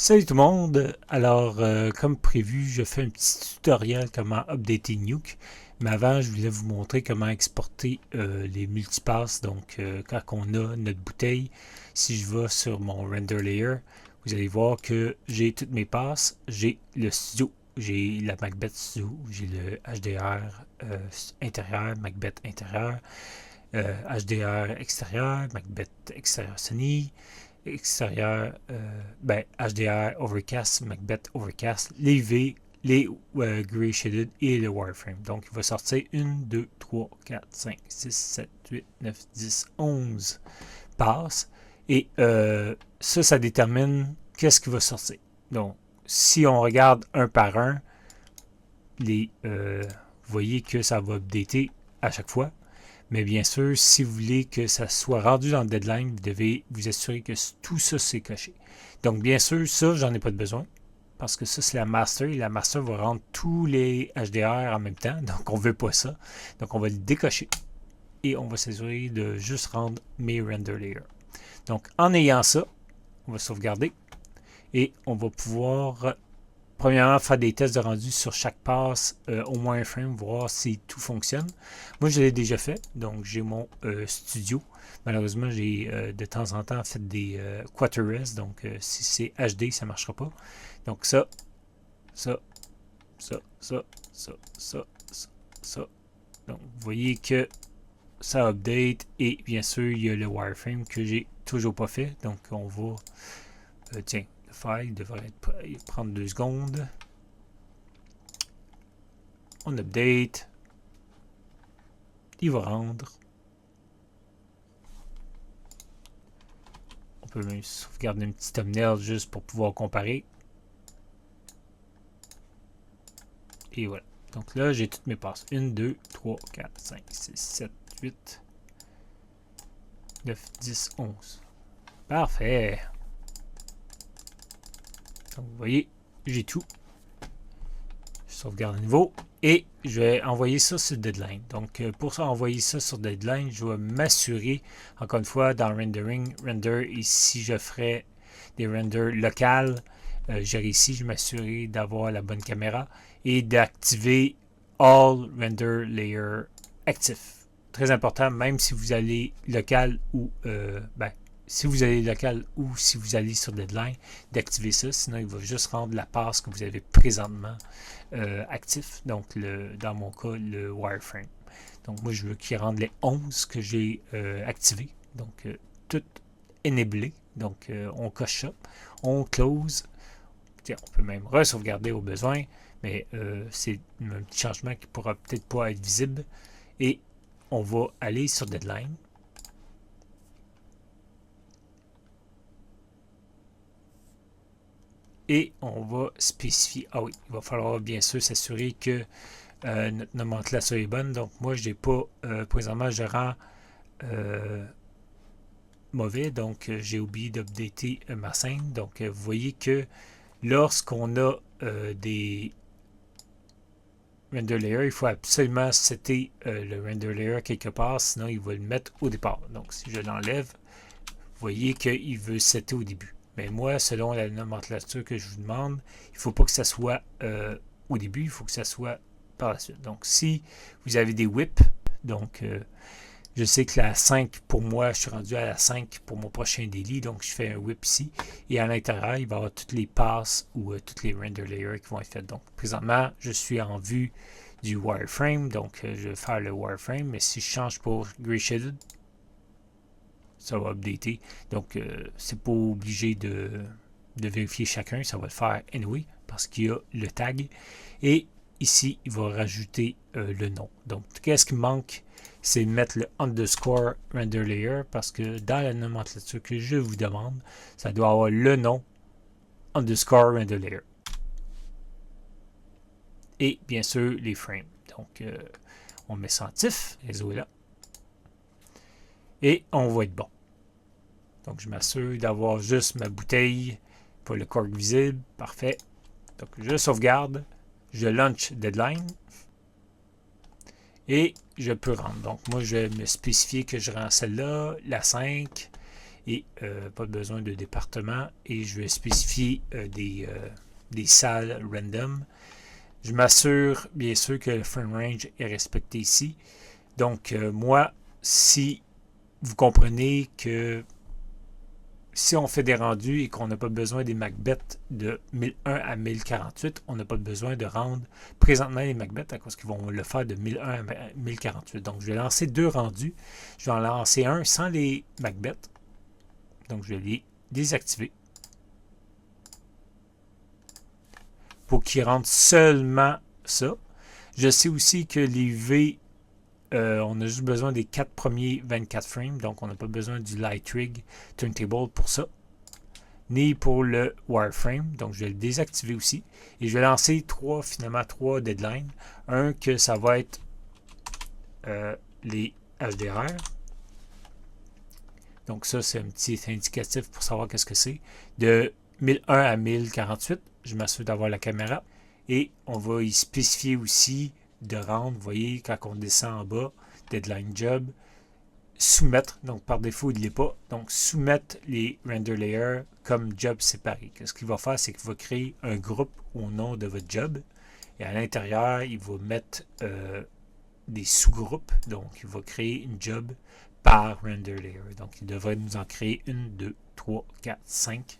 Salut tout le monde! Alors, comme prévu, je fais un petit tutoriel comment updater Nuke. Mais avant, je voulais vous montrer comment exporter les multipasses. Donc, quand on a notre bouteille, si je vais sur mon render layer, vous allez voir que j'ai toutes mes passes. J'ai le studio, j'ai la Macbeth studio, j'ai le HDR intérieur, Macbeth intérieur, HDR extérieur, Macbeth extérieur Sony, extérieur, HDR Overcast, Macbeth Overcast, les V, les Gray Shaded et le Wireframe. Donc, il va sortir 1, 2, 3, 4, 5, 6, 7, 8, 9, 10, 11 passes. Et ça détermine qu'est-ce qui va sortir. Donc, si on regarde un par un, vous voyez que ça va updater à chaque fois. Mais bien sûr, si vous voulez que ça soit rendu dans le deadline, vous devez vous assurer que tout ça c'est coché. Donc bien sûr, ça, j'en ai pas de besoin. Parce que ça, c'est la master. Et la master va rendre tous les HDR en même temps. Donc on ne veut pas ça. Donc on va le décocher. Et on va s'assurer de juste rendre mes render layers. Donc en ayant ça, on va sauvegarder. Et on va pouvoir premièrement, faire des tests de rendu sur chaque passe, au moins un frame, voir si tout fonctionne. Moi, je l'ai déjà fait, donc j'ai mon studio. Malheureusement, j'ai de temps en temps fait des quarter-res, donc si c'est HD, ça ne marchera pas. Donc ça, ça, ça, ça, ça, ça, ça, ça. Donc, vous voyez que ça update et bien sûr, il y a le wireframe que j'ai toujours pas fait. Donc, on va... tiens, le file devrait prendre 2 secondes. On update. Il va rendre. On peut même sauvegarder un petit thumbnail juste pour pouvoir comparer. Et voilà. Donc là, j'ai toutes mes passes. 1, 2, 3, 4, 5, 6, 7, 8, 9, 10, 11. Parfait. Donc vous voyez, j'ai tout. Je sauvegarde à nouveau. Et je vais envoyer ça sur Deadline. Donc, pour ça, envoyer ça sur Deadline, je vais m'assurer, encore une fois, dans Rendering, Render, et si je ferais des renders locales, j'irai ici, je m'assurer d'avoir la bonne caméra et d'activer All Render Layer actif. Très important, même si vous allez local ou, si vous allez local ou si vous allez sur Deadline, d'activer ça, sinon il va juste rendre la passe que vous avez présentement actif, donc dans mon cas, le wireframe. Donc moi, je veux qu'il rende les 11 que j'ai activés, donc tout enablé. Donc on coche ça, on close. Tiens, on peut même re-sauvegarder au besoin, mais c'est un petit changement qui pourra peut-être pas être visible. Et on va aller sur Deadline. Et on va spécifier, ah oui, il va falloir bien sûr s'assurer que notre nomenclature est bonne. Donc moi, je n'ai pas, présentement, je rends mauvais, donc j'ai oublié d'updater ma scène. Donc vous voyez que lorsqu'on a des render layers, il faut absolument setter le render layer quelque part, sinon il va le mettre au départ. Donc si je l'enlève, vous voyez qu'il veut setter au début. Mais moi, selon la nomenclature que je vous demande, il ne faut pas que ça soit au début, il faut que ça soit par la suite. Donc, si vous avez des whips, donc je sais que la 5 pour moi, je suis rendu à la 5 pour mon prochain daily, donc je fais un whip ici. Et à l'intérieur, il va y avoir toutes les passes ou toutes les render layers qui vont être faites. Donc, présentement, je suis en vue du wireframe, donc je vais faire le wireframe. Mais si je change pour Gray Shaded, ça va updater. Donc, c'est pas obligé de vérifier chacun. Ça va le faire anyway parce qu'il y a le tag. Et ici, il va rajouter le nom. Donc, qu'est-ce qui manque? C'est mettre le underscore render layer parce que dans la nomenclature que je vous demande, ça doit avoir le nom underscore render layer. Et bien sûr, les frames. Donc, on met sentif, réseau est là. Et on va être bon. Donc, je m'assure d'avoir juste ma bouteille pour le cork visible. Parfait. Donc, je sauvegarde. Je launch Deadline. Et je peux rendre. Donc, moi, je vais me spécifier que je rends celle-là, la 5. et pas besoin de département. Et je vais spécifier des salles random. Je m'assure bien sûr que le frame range est respecté ici. Donc moi, si vous comprenez que si on fait des rendus et qu'on n'a pas besoin des Macbeth de 1001 à 1048, on n'a pas besoin de rendre présentement les Macbeth à cause qu'ils vont le faire de 1001 à 1048. Donc, je vais lancer deux rendus. Je vais en lancer un sans les Macbeth. Donc, je vais les désactiver pour qu'ils rendent seulement ça. Je sais aussi que les V, on a juste besoin des 4 premiers 24 frames, donc on n'a pas besoin du Light Rig Turntable pour ça, ni pour le Wireframe, donc je vais le désactiver aussi. Et je vais lancer finalement trois deadlines. Un que ça va être les HDR. Donc ça, c'est un petit indicatif pour savoir qu'est-ce que c'est. De 1001 à 1048, je m'assure d'avoir la caméra. Et on va y spécifier aussi de rendre, vous voyez, quand on descend en bas, deadline job, soumettre, donc par défaut il ne l'est pas, donc soumettre les render layers comme job séparé. Ce qu'il va faire, c'est qu'il va créer un groupe au nom de votre job, et à l'intérieur, il va mettre des sous-groupes, donc il va créer une job par render layer. Donc il devrait nous en créer 1, 2, 3, 4, 5.